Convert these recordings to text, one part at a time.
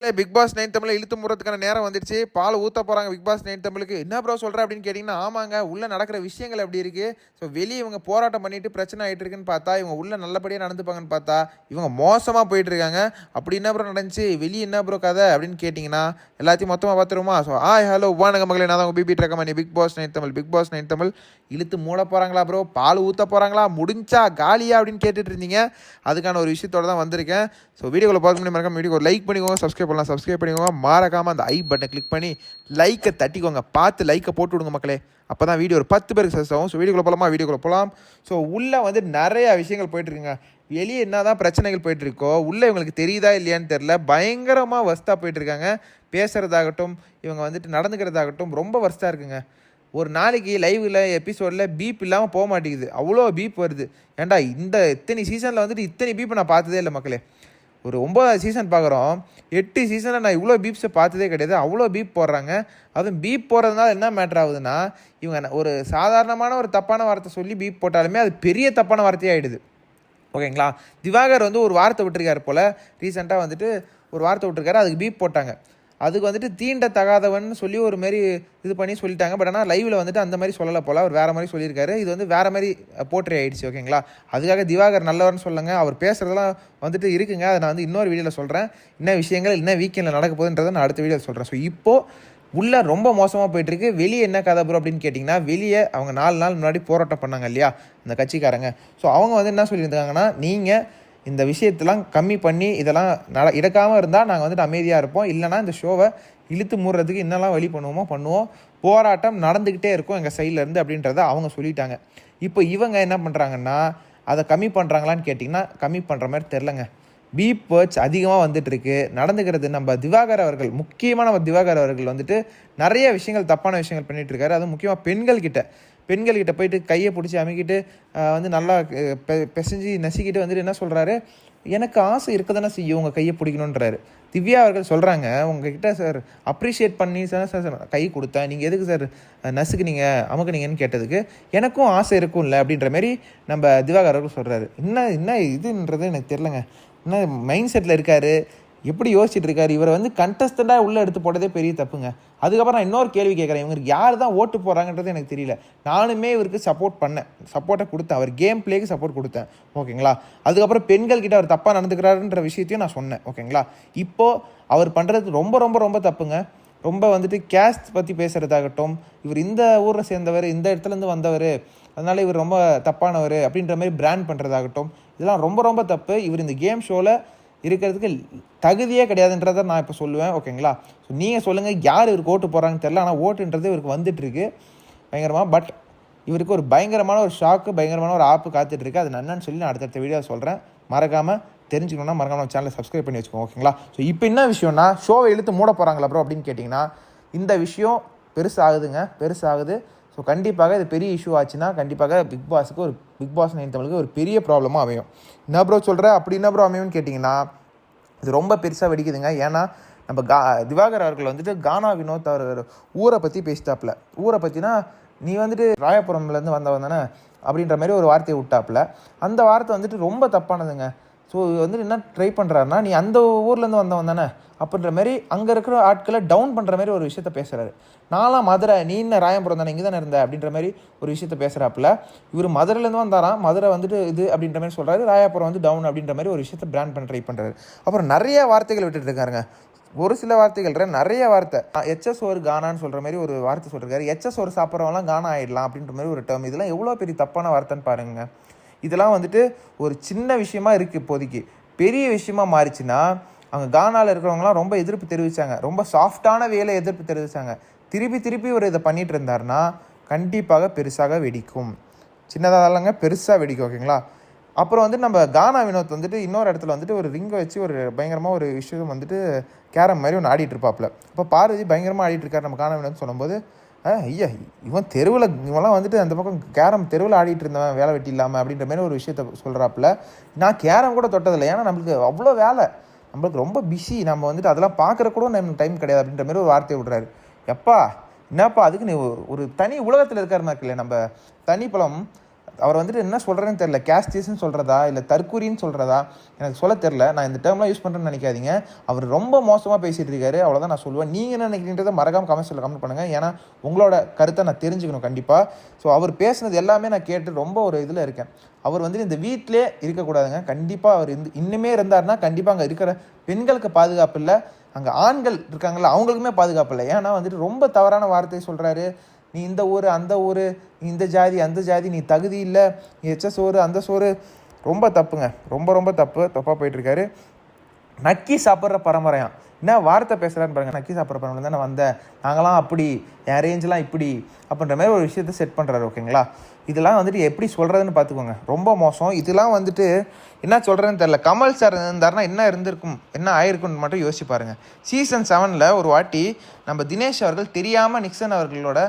Big Boss 9 தமிழ்ல இழுத்து மூடுறதுக்கான நேரம் வந்துடுச்சு. பால் ஊத்த போறாங்க பிக் பாஸ் 9 தமிழுக்கு. என்ன ப்ரோ சொல்ற அப்படின்னு கேட்டீங்கன்னா, ஆமாங்க. உள்ள நடக்கிற விஷயங்கள் அப்படி இருக்கு. ஸோ வெளிய இவங்க போராட்டம் பண்ணிட்டு பிரச்சனை ஆயிட்டு இருக்குன்னு பார்த்தா, இவங்க உள்ள நல்லபடியா நடந்துப்பாங்கன்னு பார்த்தா, இவங்க மோசமா போயிட்டு இருக்காங்க. அப்படி என்ன ப்ரோ நடந்துச்சு? வெளிய என்ன ப்ரோ கதை அப்படின்னு கேட்டீங்கன்னா, எல்லாத்தையும் மொத்தமா பார்த்துருவோமா? ஸோ ஹலோ வணக்கம் மகளே. நான் தான் உங்க பிபி ட்ரக்கமணி. Bigg Boss 9 Tamil. Bigg Boss 9 Tamil இழுத்து மூட போறாங்களா ப்ரோ? பால் ஊத்த போறாங்களா? முடிஞ்சா காலியா அப்படின்னு கேட்டுட்டு இருந்தீங்க. அதுக்கான ஒரு விஷயத்தோட தான் வந்திருக்கேன். ஸோ வீடியோவில் பார்க்க முடியும் மறக்காம வீடியோ லைக் பண்ணிக்கோங்க, சப்ஸ்கிரைப் பண்ணிக்கோங்க. மறக்காமல் அந்த பட்டனை கிளிக் பண்ணி லைக்கை தட்டிக்கோங்க. பார்த்து லைக்கை போட்டு விடுங்க மக்களே. அப்போ தான் வீடியோ ஒரு 10 பேருக்கு சக்ஸஸ் ஆகும். ஸோ வீடியோக்குள்ள போகலாம். ஸோ உள்ளே நிறைய விஷயங்கள் போயிட்டுருக்குங்க. வெளியே என்ன தான் பிரச்சனைகள் போயிட்டுருக்கோ உள்ளே இவங்களுக்கு தெரியுதா இல்லையான்னு தெரில. பயங்கரமாக வஸ்தாக போயிட்டுருக்காங்க. பேசுகிறதாகட்டும், இவங்க நடந்துக்கிறதாகட்டும் ரொம்ப வஸ்தாக இருக்குங்க. ஒரு நாளைக்கு லைவில் எபிசோடில் பீப் இல்லாமல் போக மாட்டேங்குது. அவ்வளோ பீப் வருது. ஏன்டா இத்தனை சீசனில் இத்தனை பீப் நான் பார்த்ததே இல்லை மக்களே. ஒரு 9வது சீசன் பார்க்குறோம். 8 சீசனில் நான் இவ்வளோ பீப்ஸை பார்த்ததே கிடையாது. அவ்வளோ பீப் போடுறாங்க. அதுவும் பீப் போடுறதுனால என்ன மேட்ரு ஆகுதுன்னா, இவங்க ஒரு சாதாரணமான ஒரு தப்பான வார்த்தை சொல்லி பீப் போட்டாலுமே அது பெரிய தப்பான வார்த்தையாகிடுது. ஓகேங்களா? திவாகர் ஒரு வார்த்தை விட்டுருக்காரு போல். ரீசெண்டாக ஒரு வார்த்தை விட்டுருக்காரு. அதுக்கு பீப் போட்டாங்க. அதுக்கு தீண்ட தகாதவன் சொல்லி ஒரு மாதிரி இது பண்ணி சொல்லிட்டாங்க. பட் ஆனால் லைவில் அந்த மாதிரி சொல்லலை போல். அவர் வேறு மாதிரி சொல்லியிருக்காரு. இது வேறு மாதிரி போர்ட்ரே ஆகிடுச்சு. ஓகேங்களா? அதுக்காக திவாகர் நல்லவர்னு சொல்லுங்க. அவர் பேசுகிறதெல்லாம் இருக்குங்க. அதை நான் இன்னொரு வீடியோவில் சொல்கிறேன். என்ன விஷயங்கள் என்ன வீக்கெண்டில் நடக்க போகுதுன்றதை நான் அடுத்த வீடியோவில் சொல்கிறேன். ஸோ இப்போது உள்ளே ரொம்ப மோசமாக போயிட்டுருக்கு. வெளியே என்ன கதை ப்ரோ அப்படின்னு கேட்டிங்கன்னா, வெளியே அவங்க 4 நாள் முன்னாடி போராட்டம் பண்ணாங்க இல்லையா அந்த கட்சிக்காரங்க. ஸோ அவங்க என்ன சொல்லியிருந்தாங்கன்னா, நீங்கள் இந்த விஷயத்தெல்லாம் கம்மி பண்ணி இதெல்லாம் இடக்காமல் இருந்தால் நாங்கள் அமைதியாக இருப்போம். இல்லைனா இந்த ஷோவை இழுத்து மூடுறதுக்கு என்னெல்லாம் வழி பண்ணுவோம். போராட்டம் நடந்துக்கிட்டே இருக்கும் எங்கள் சைட்லேருந்து அப்படின்றத அவங்க சொல்லிட்டாங்க. இப்போ இவங்க என்ன பண்ணுறாங்கன்னா, அதை கம்மி பண்ணுறாங்களான்னு கேட்டிங்கன்னா, கம்மி பண்ணுற மாதிரி தெரிலங்க. பீப் வேர்ட்ஸ் அதிகமாக வந்துட்டுருக்கு. நடந்துக்கிறது நம்ம திவாகர் அவர்கள், முக்கியமாக நம்ம திவாகர் அவர்கள் நிறைய விஷயங்கள் தப்பான விஷயங்கள் பண்ணிகிட்ருக்காரு. அதுவும் முக்கியமாக பெண்கள்கிட்ட போயிட்டு கையை பிடிச்சி அமைக்கிட்டு நல்லா பிசைஞ்சு நசிக்கிட்டு என்ன சொல்கிறாரு, எனக்கு ஆசை இருக்க தானே செய்யும் உங்கள் கையை பிடிக்கணுன்றாரு. திவ்யா அவர்கள் சொல்கிறாங்க, உங்ககிட்ட சார் அப்ரிஷியேட் பண்ணி சார் கை கொடுத்தேன், நீங்கள் எதுக்கு சார் நசுக்குனீங்க அமுக்குனீங்கன்னு கேட்டதுக்கு எனக்கும் ஆசை இருக்கும்ல அப்படின்ற மாதிரி நம்ம திவாகர் அவர்கள் சொல்கிறாரு. என்ன இதுன்றது எனக்கு தெரிலங்க. என்ன மைண்ட் செட்டில் இருக்கார், எப்படி யோசிச்சுட்டு இருக்காரு. இவரை கண்டஸ்டண்டாக உள்ளே எடுத்து போட்டதே பெரிய தப்புங்க. அதுக்கப்புறம் நான் இன்னொரு கேள்வி கேட்குறேன், இவங்களுக்கு யார் தான் ஓட்டு போடுறாங்கன்றது எனக்கு தெரியல. நானுமே இவருக்கு சப்போர்ட்டை கொடுத்தேன். அவர் கேம் பிளேக்கு சப்போர்ட் கொடுத்தேன். ஓகேங்களா? அதுக்கப்புறம் பெண்கள்கிட்ட அவர் தப்பாக நடந்துக்கிறாருன்ற விஷயத்தையும் நான் சொன்னேன். ஓகேங்களா? இப்போது அவர் பண்ணுறது ரொம்ப ரொம்ப ரொம்ப தப்புங்க. ரொம்ப கேஸ்ட் பற்றி பேசுகிறதாகட்டும், இவர் இந்த ஊரை சேர்ந்தவர், இந்த இடத்துலேருந்து வந்தவர், அதனால் இவர் ரொம்ப தப்பானவர் அப்படின்ற மாதிரி பிராண்ட் பண்ணுறதாகட்டும், இதெல்லாம் ரொம்ப ரொம்ப தப்பு. இவர் இந்த கேம் ஷோவில் இருக்கிறதுக்கு தகுதியே கிடையாதுன்றதை நான் இப்போ சொல்லுவேன். ஓகேங்களா? ஸோ நீங்கள் சொல்லுங்கள், யார் இவருக்கு ஓட்டு போகிறாங்கன்னு தெரில. ஆனால் ஓட்டுன்றது இவருக்கு வந்துட்டுருக்கு பயங்கரமாக. பட் இவருக்கு ஒரு பயங்கரமான ஒரு ஷாக்கு, பயங்கரமான ஒரு ஆப்பு காத்துட்ருக்கு. அது என்னன்னு சொல்லி நான் அடுத்தடுத்த வீடியோ சொல்கிறேன். மறக்காமல் தெரிஞ்சுக்கணுன்னா மறக்காமல் சேனலை சப்ஸ்கிரைப் பண்ணி வச்சுக்கோங்க. ஓகேங்களா? ஸோ இப்போ என்ன விஷயம்னா, ஷோவை இழுத்து மூட போகிறாங்களா ப்ரோ அப்படின்னு கேட்டிங்கன்னா, இந்த விஷயம் பெருசாகுது. ஸோ கண்டிப்பாக இது பெரிய இஷ்யூ ஆச்சுன்னா கண்டிப்பாக பிக் பாஸ் 9 தமிழுக்கு ஒரு பெரிய ப்ராப்ளமாக அமையும். என்ன ப்ரோ சொல்கிற, அப்படி என்ன ப்ரோ அமையும்னு கேட்டிங்கன்னா, இது ரொம்ப பெருசாக வெடிக்குதுங்க. ஏன்னா நம்ம திவாகர் அவர்கள் கானா வினோத் அவர் ஊரை பற்றி பேசிட்டாப்புல. ஊரை பற்றினா, நீ ராயபுரம்லேருந்து வந்தவன் தானே அப்படின்ற மாதிரி ஒரு வார்த்தையை விட்டாப்புல. அந்த வார்த்தை ரொம்ப தப்பானதுங்க. ஸோ என்ன ட்ரை பண்ணுறாருன்னா, நீ அந்த ஊர்லேருந்து வந்தவன் தானே அப்படின்ற மாதிரி அங்கே இருக்கிற ஆட்களை டவுன் பண்ணுற மாதிரி ஒரு விஷயத்த பேசுகிறாரு. நான்லாம் மதுரை, நீ என்ன ராயபுரம் தானே, இங்கே தானே இருந்த அப்படின்ற மாதிரி ஒரு விஷயத்த பேசுகிறாப்புல. இவர் மதுரையிலேருந்து வந்தாராம், மதுரை இது அப்படின்ற மாதிரி சொல்கிறாரு, ராயபுரம் டவுன் அப்படின்ற மாதிரி ஒரு விஷயத்த பிராண்ட் பண்ண ட்ரை பண்ணுறாரு. அப்புறம் நிறைய வார்த்தைகள் விட்டுட்டு இருக்காருங்க. ஒரு சில வார்த்தைகள் நிறைய வார்த்தை. எச்எஸ் ஒரு கானான்னு சொல்கிற மாதிரி ஒரு வார்த்தை சொல்லியிருக்காரு. எச்எஸ் ஒரு சாப்பிட்றவங்களாம் கானா ஆகிடலாம் அப்படின்ற மாதிரி ஒரு டேர்ம். இதெல்லாம் எவ்வளோ பெரிய தப்பான வார்த்தைன்னு பாருங்க. இதெல்லாம் ஒரு சின்ன விஷயமா இருக்குது. இப்போதைக்கு பெரிய விஷயமா மாறிச்சுன்னா, அங்கே கானாவில் இருக்கிறவங்களாம் ரொம்ப எதிர்ப்பு தெரிவித்தாங்க. ரொம்ப சாஃப்டான வேலை எதிர்ப்பு தெரிவித்தாங்க. திருப்பி ஒரு இதை பண்ணிகிட்டு இருந்தாருன்னா கண்டிப்பாக பெருசாக வெடிக்கும். சின்னதாக இல்லைங்க, பெருசாக வெடிக்கும். ஓகேங்களா? அப்புறம் நம்ம கானா வினோத் இன்னொரு இடத்துல ஒரு ரிங்கை வச்சு ஒரு பயங்கரமாக ஒரு விஷயம் கேரம் மாதிரி ஒன்று ஆடிட்டு இருப்பாப்புல. இப்போ பார்வதி பயங்கரமாக ஆடிட்டு இருக்காரு நம்ம கானா வினோத் சொல்லும்போது, ஐயா இவெல்லாம் அந்த பக்கம் கேரம் தெருவில் ஆடிட்டு இருந்தவன் வேலை வெட்டி இல்லாமல் அப்படின்ற மாதிரி ஒரு விஷயத்த சொல்கிறாப்புல. நான் கேரம் கூட தொட்டதில்லை, ஏன்னா நம்மளுக்கு அவ்வளோ வேலை, நம்மளுக்கு ரொம்ப பிஸி, நம்ம அதெல்லாம் பார்க்குற கூட நம்மளுக்கு டைம் கிடையாது அப்படின்ற மாதிரி ஒரு வார்த்தையை விடுறாரு. எப்பா என்னப்பா, அதுக்கு நீ ஒரு தனி உலகத்தில் இருக்கிற மாதிரி இல்லை. நம்ம தனி பழம் அவர் வந்துட்டு என்ன சொல்கிறேன்னு தெரில, கேஸ்டிஸ்ன்னு சொல்கிறதா இல்லை தற்கூரின்னு சொல்கிறதா எனக்கு சொல்ல தெரில. நான் இந்த டேர்ம்லாம் யூஸ் பண்ணுறேன்னு நினைக்காதீங்க. அவர் ரொம்ப மோசமாக பேசிகிட்டு இருக்காரு, அவ்வளோதான் நான் சொல்லுவேன். நீங்கள் என்ன நினைக்கிறீன்றதை மறக்காம கமெண்ட்ஸில் கமெண்ட் பண்ணுங்கள். ஏன்னா உங்களோட கருத்தை நான் தெரிஞ்சுக்கணும் கண்டிப்பாக. ஸோ அவர் பேசுனது எல்லாமே நான் கேட்டு ரொம்ப ஒரு இதில் இருக்கேன். அவர் வந்துட்டு இந்த வீட்டிலே இருக்கக்கூடாதுங்க. கண்டிப்பாக அவர் இன்னுமே இருந்தாருன்னா கண்டிப்பாக அங்கே இருக்கிற பெண்களுக்கு பாதுகாப்பு இல்லை, அங்கே ஆண்கள் இருக்காங்கல்ல அவங்களுக்குமே பாதுகாப்பு இல்லை. ஏன்னா வந்துட்டு ரொம்ப தவறான வார்த்தையை சொல்கிறாரு. நீ இந்த ஊர் அந்த ஊர், நீ இந்த ஜாதி அந்த ஜாதி, நீ தகுதி இல்லை, நீ எச்ச சோறு அந்த சோறு, ரொம்ப தப்புங்க. ரொம்ப ரொம்ப தப்பாக போயிட்டுருக்காரு. நக்கி சாப்பிட்ற பரம்பரையான் என்ன வார்த்தை பேசுகிறான்னு பாருங்கள். நக்கி சாப்பிட்ற பரம்பரை தான் நான் வந்தேன், நாங்களாம் அப்படி, என் ரேஞ்செலாம் இப்படி அப்படின்ற மாதிரி ஒரு விஷயத்தை செட் பண்ணுறாரு. ஓகேங்களா, இதெல்லாம் வந்துட்டு எப்படி சொல்கிறதுன்னு பார்த்துக்கோங்க. ரொம்ப மோசம். இதெல்லாம் வந்துட்டு என்ன சொல்கிறதுன்னு தெரில. கமல் சார் இருந்தாருன்னா என்ன இருந்திருக்கும், என்ன ஆயிருக்குன்னு மட்டும் யோசிச்சு பாருங்கள். சீசன் 7 ஒரு வாட்டி நம்ம தினேஷ் அவர்கள் தெரியாமல் நிக்சன் அவர்களோட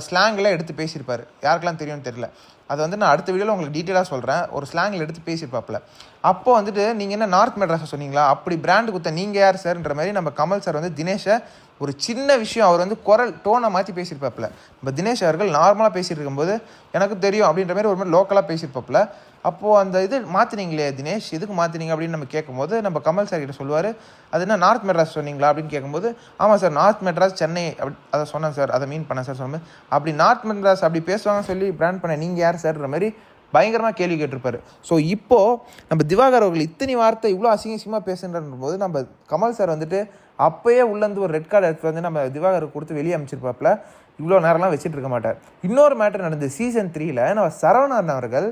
ஸ்லாங்கில் எடுத்து பேசியிருப்பார். யாருக்கெல்லாம் தெரியும்னு தெரியல. அது வந்து நான் அடுத்த வீடியோவில் உங்களுக்கு டீட்டெயிலாக சொல்கிறேன். ஒரு ஸ்லாங்கில் எடுத்து பேசியிருப்பாப்பில். அப்போ வந்துட்டு நீங்கள் என்ன நார்த் மெட்ராஸை சொன்னீங்களா, அப்படி பிராண்டு கொடுத்த நீங்கள் யார் சார்ன்ற மாதிரி நம்ம கமல் சார் வந்து தினேஷை ஒரு சின்ன விஷயம் அவர் வந்து குரல் டோனை மாற்றி பேசியிருப்பாப்பில். நம்ம தினேஷ் அவர்கள் நார்மலாக பேசிகிட்டு இருக்கும்போது எனக்கு தெரியும் அப்படின்ற மாதிரி ஒரு மாதிரி லோக்கலாக பேசியிருப்பாப்பில். அப்போது அந்த இது மாற்றினீங்களே தினேஷ், எதுக்கு மாற்றினீங்க அப்படின்னு நம்ம கேட்கும்போது நம்ம கமல் சார் கிட்ட சொல்லுவார், அது என்ன நார்த் மெட்ராஸ் சொன்னீங்களா அப்படின்னு கேட்கும்போது, ஆமாம் சார் நார்த் மெட்ராஸ் சென்னை அப்படி அதை சொன்னேன் சார், அதை மீன் பண்ணேன் சார் சொன்னேன். அப்படி நார்த் மெட்ராஸ் அப்படி பேசுவாங்கன்னு சொல்லி பிராண்ட் பண்ண நீங்கள் யார் சார்ன்ற மாதிரி பயங்கரமாக கேள்வி கேட்டிருப்பாரு. ஸோ இப்போது நம்ம திவாகர் அவர்கள் இத்தனை வார்த்தை இவ்வளோ அசிங்கமாக பேசுன்ற போது நம்ம கமல் சார் வந்துட்டு அப்போயே உள்ளேருந்து ஒரு ரெட் கார்டு எடுத்து வந்து நம்ம திவாகருக்கு கொடுத்து வெளியே அமைச்சிருப்பாப்புல. இவ்வளோ நேரம்லாம் வச்சுட்டு இருக்க மாட்டார். இன்னொரு மேட்டர் நடந்தது சீசன் 3 நம்ம சரவணன் அவர்கள்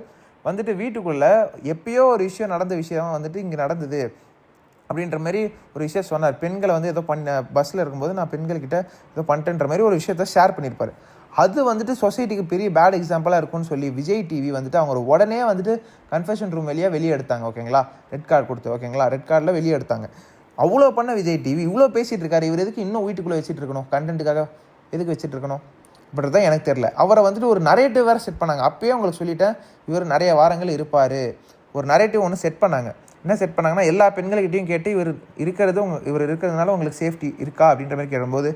வந்துட்டு வீட்டுக்குள்ளே எப்பயோ ஒரு விஷயம் நடந்த விஷயம் வந்துட்டு இங்கே நடந்தது அப்படின்ற மாதிரி ஒரு விஷயம் சொன்னார். பெண்களை வந்து ஏதோ பஸ்ஸில் இருக்கும்போது நான் பெண்கள்கிட்ட ஏதோ பண்ணிட்டேன்ற மாதிரி ஒரு விஷயத்த ஷேர் பண்ணியிருப்பார். அது வந்துட்டு சொசைட்டிக்கு பெரிய பேட் எக்ஸாம்பிளாக இருக்கும்னு சொல்லி விஜய் டிவி வந்துட்டு அவங்க உடனே வந்துட்டு கன்ஃபெஷன் ரூம் வெளியே எடுத்தாங்க. ஓகேங்களா, ரெட் கார்டு கொடுத்து, ஓகேங்களா, ரெட் கார்டில் வெளியே எடுத்தாங்க. அவ்வளோ பண்ண விஜய் டிவி இவ்வளோ பேசிகிட்டு இருக்காரு. இவர் எதுக்கு இன்னும் வீட்டுக்குள்ளே வச்சுட்டு இருக்கணும், கண்டென்ட்டுக்காக எதுக்கு வச்சுட்டு இருக்கணும் அப்படின்றது தான் எனக்கு தெரில. அவரை வந்துட்டு ஒரு நரேட்டிவ் வேறு செட் பண்ணாங்க. அப்போயே உங்களுக்கு சொல்லிட்டேன், இவர் நிறைய வாரங்கள் இருப்பார். ஒரு நரேட்டிவ் ஒன்று செட் பண்ணாங்க. என்ன செட் பண்ணாங்கன்னா, எல்லா பெண்கள்கிட்டையும் கேட்டு இவர் இருக்கிறதுனால உங்களுக்கு சேஃப்டி இருக்கா அப்படின்ற மாதிரி கேட்கும்போது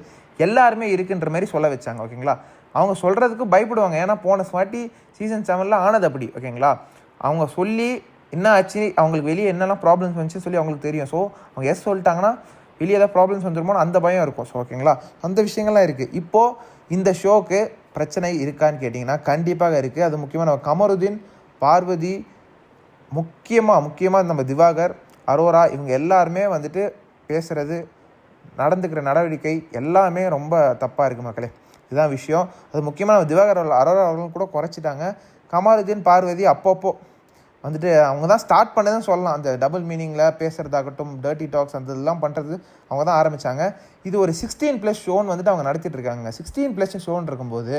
எல்லாருமே இருக்குன்ற மாதிரி சொல்ல வச்சாங்க. ஓகேங்களா, அவங்க சொல்கிறதுக்கு பயப்படுவாங்க. ஏன்னா போன வாட்டி சீசன் 7 ஆனது அப்படி. ஓகேங்களா, அவங்க சொல்லி என்ன ஆச்சு, அவங்களுக்கு வெளியே என்னெல்லாம் ப்ராப்ளம்ஸ் வந்துச்சுன்னு சொல்லி அவங்களுக்கு தெரியும். ஸோ அவங்க சொல்லிட்டாங்கன்னா வெளியே ஏதாவது ப்ராப்ளம்ஸ் வந்துருமோ அந்த பயம் இருக்கும். ஸோ ஓகேங்களா, அந்த விஷயங்கள்லாம் இருக்குது. இப்போது இந்த ஷோக்கு பிரச்சனை இருக்கான்னு கேட்டிங்கன்னா கண்டிப்பாக இருக்குது. அது முக்கியமாக நம்ம கமருதீன், பார்வதி, முக்கியமாக நம்ம திவாகர், அரோரா இவங்க எல்லாருமே வந்துட்டு பேசுகிறது, நடந்துக்கிற நடவடிக்கை எல்லாமே ரொம்ப தப்பாக இருக்குது மக்களே. இதுதான் விஷயம். அது முக்கியமாக நம்ம திவாகர் அரோரா அவர்களும் கூட குறைச்சிட்டாங்க. கமருதீன், பார்வதி அப்பப்போ வந்துட்டு அவங்க தான் ஸ்டார்ட் பண்ணதுன்னு சொல்லலாம். அந்த டபுள் மீனிங்கில் பேசுகிறதாகட்டும், டர்ட்டி டாக்ஸ் அந்த இதெல்லாம் பண்ணுறது அவங்க தான் ஆரம்பித்தாங்க. இது ஒரு 16+ ஷோன்னு வந்துட்டு அவங்க நடத்திட்டு இருக்காங்க. 16+ ஷோன்னு இருக்கும்போது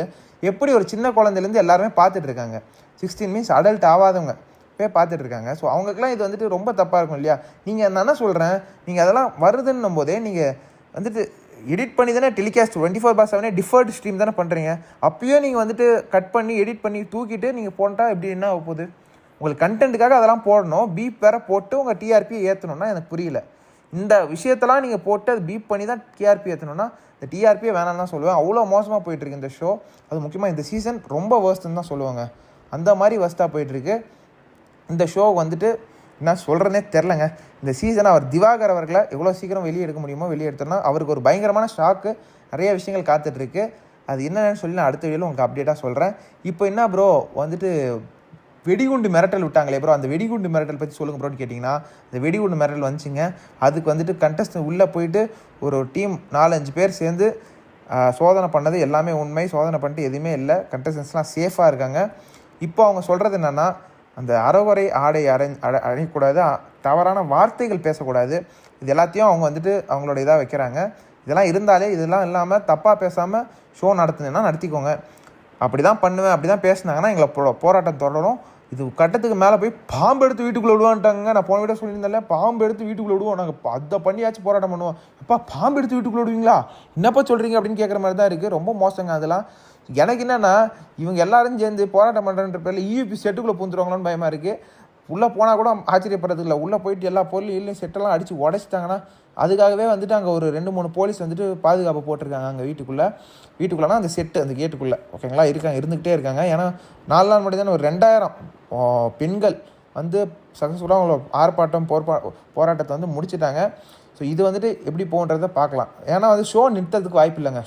எப்படி ஒரு சின்ன குழந்தைலேருந்து எல்லாருமே பார்த்துட்டு இருக்காங்க. 16 மீன்ஸ் அடல்ட் ஆகாதவங்க போய் பார்த்துட்டு இருக்காங்க. ஸோ அவங்களுக்குலாம் இது வந்துட்டு ரொம்ப தப்பாக இருக்கும் இல்லையா? நீங்கள் நான் என்ன சொல்கிறேன், நீங்கள் அதெல்லாம் வருதுன்னும் போதே நீங்கள் வந்துட்டு எடிட் பண்ணி தானே டெலிகாஸ்ட் 24/7 டிஃபர்ட் ஸ்ட்ரீம் தானே பண்ணுறீங்க. அப்பயும் நீங்கள் வந்துட்டு கட் பண்ணி எடிட் பண்ணி தூக்கிட்டு நீங்கள் போட்டால் எப்படி என்ன ஆக போகுது? உங்களுக்கு கண்டென்ட்டுக்காக அதெல்லாம் போடணும், பீப் வேறு போட்டு உங்கள் டிஆர்பியை ஏற்றணும்னா எனக்கு புரியல. இந்த விஷயத்தெல்லாம் நீங்கள் போட்டு அது பீப் பண்ணி தான் டிஆர்பி ஏற்றணும்னா இந்த டிஆர்பியை வேணான்னு தான் சொல்லுவேன். அவ்வளோ மோசமாக போயிட்டுருக்கு இந்த ஷோ. அது முக்கியமாக இந்த சீசன் ரொம்ப வேர்ஸ்ட்டுன்னு தான் சொல்லுவாங்க. அந்த மாதிரி வேர்ஸ்ட்டாக போயிட்டுருக்கு இந்த ஷோ. வந்துட்டு என்ன சொல்கிறேன்னே தெரிலங்க. இந்த சீசனை அவர் திவாகர் அவர்களை எவ்வளோ சீக்கிரம் வெளியே எடுக்க முடியுமோ வெளியே எடுத்தோன்னா அவருக்கு ஒரு பயங்கரமான ஷாக்கு, நிறைய விஷயங்கள் காத்துட்ருக்கு. அது என்னென்னு சொல்லி நான் அடுத்த வீடியோவில் உங்களுக்கு அப்டேட்டாக சொல்கிறேன். இப்போ என்ன ப்ரோ வந்துட்டு வெடிகுண்டு மிரட்டல் விட்டாங்களே ப்ரோ, அந்த வெடிகுண்டு மிரட்டல் பற்றி சொல்லுங்கள் ப்ரோன்னு கேட்டிங்கன்னா, அந்த வெடிகுண்டு மிரட்டல் வந்துச்சுங்க. அதுக்கு வந்துட்டு கண்டஸ்டன் உள்ளே போயிட்டு ஒரு டீம் 4-5 பேர் சேர்ந்து சோதனை பண்ணது எல்லாமே உண்மை. சோதனை பண்ணிட்டு எதுவுமே இல்லை, கண்டஸ்டன்ஸ்லாம் சேஃபாக இருக்காங்க. இப்போ அவங்க சொல்கிறது என்னென்னா, அந்த அறகுறை ஆடை அடையக்கூடாது, தவறான வார்த்தைகள் பேசக்கூடாது, இது எல்லாத்தையும் அவங்க வந்துட்டு அவங்களோட இதாக வைக்கிறாங்க. இதெல்லாம் இருந்தாலே இதெல்லாம் இல்லாமல் தப்பாக பேசாமல் ஷோ நடத்துனேன்னா நடத்திக்கோங்க. அப்படி தான் பண்ணுவேன், அப்படி தான் பேசினாங்கன்னா எங்களை போராட்டம் தொடரும். இது கட்டத்துக்கு மேலே போய் பாம்பு எடுத்து வீட்டுக்குள்ளே விடுவான்ட்டாங்க. நான் போன வீடியோ சொல்லியிருந்தேன், பாம்பு எடுத்து வீட்டுக்குள்ளே விடுவோம், நாங்கள் அதை பண்ணியாச்சும் போராட்டம் பண்ணுவோம். அப்பா பாம்பு எடுத்து வீட்டுக்குள்ளே விடுவீங்களா, என்னப்பா சொல்கிறீங்க அப்படின்னு கேட்குற மாதிரி தான் இருக்குது. ரொம்ப மோசங்க அதெல்லாம். எனக்கு என்னென்னா, இவங்க எல்லாரும் சேர்ந்து போராட்டம் பண்ணுறன்ற பேரில் இயூபி செட்டுக்குள்ளே பூந்துருவாங்களான்னு பயமாக இருக்குது. உள்ளே போனால் கூட ஆச்சரியப்படுறதுக்கு இல்லை. உள்ளே போயிட்டு எல்லா பொருளையும் செட்டெல்லாம் அடித்து உடச்சிட்டாங்கன்னா அதுக்காகவே வந்துட்டு அங்கே ஒரு 2-3 போலீஸ் வந்துட்டு பாதுகாப்பு போட்டிருக்காங்க அங்கே வீட்டுக்குள்ளேனா அந்த செட்டு அந்த கேட்டுக்குள்ளே ஓகேங்களா இருந்துக்கிட்டே இருக்காங்க. ஏன்னா 4 நாள் மட்டும் தானே ஒரு 2000 பெண்கள் வந்து சக்ஸஸ்ஃபுல்லாக அவங்களோட ஆர்ப்பாட்டம் போராட்டத்தை வந்து முடிச்சிட்டாங்க. ஸோ இது வந்துட்டு எப்படி போன்றதை பார்க்கலாம். ஏன்னா வந்து ஷோ நிறுத்துறதுக்கு வாய்ப்பு இல்லைங்க.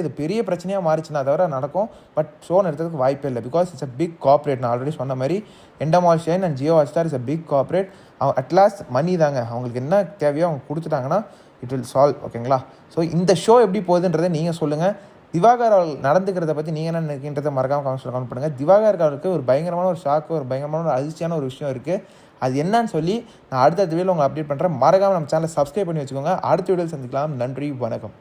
இது பெரிய பிரச்சனையாக மாறிச்சுன்னா தவிர நடக்கும். பட் ஷோ நிறுத்துறதுக்கு வாய்ப்பே இல்லை. Because it's a big corporate. நான் ஆல்ரெடி சொன்ன மாதிரி Endemol Shine and Jio Hotstar is a big corporate. At last money தாங்க. அவங்களுக்கு என்ன தேவையோ அவங்க கொடுத்துட்டாங்கன்னா இட் வில் சால்வ். ஓகேங்களா? ஸோ இந்த ஷோ எப்படி போகுதுன்றதை நீங்கள் சொல்லுங்கள். திவாகர் அவர்கள் நடந்துக்கிறத பற்றி நீங்கள் என்ன நினைக்கின்றதை மறக்காமல் கமெண்ட் பண்ணுங்கள். திவாகர் அவருக்கு ஒரு பயங்கரமான ஒரு ஷாக்கு, ஒரு பயங்கரமான ஒரு அதிர்ச்சியான ஒரு விஷயம் இருக்குது. அது என்னன்னு சொல்லி நான் அடுத்த வீடியோவில் உங்களை அப்டேட் பண்ணுறேன். மறக்காமல் நம்ம சேனலை சப்ஸ்கிரைப் பண்ணி வச்சுக்கோங்க. அடுத்த வீடியோவில் சந்திக்கலாம். நன்றி, வணக்கம்.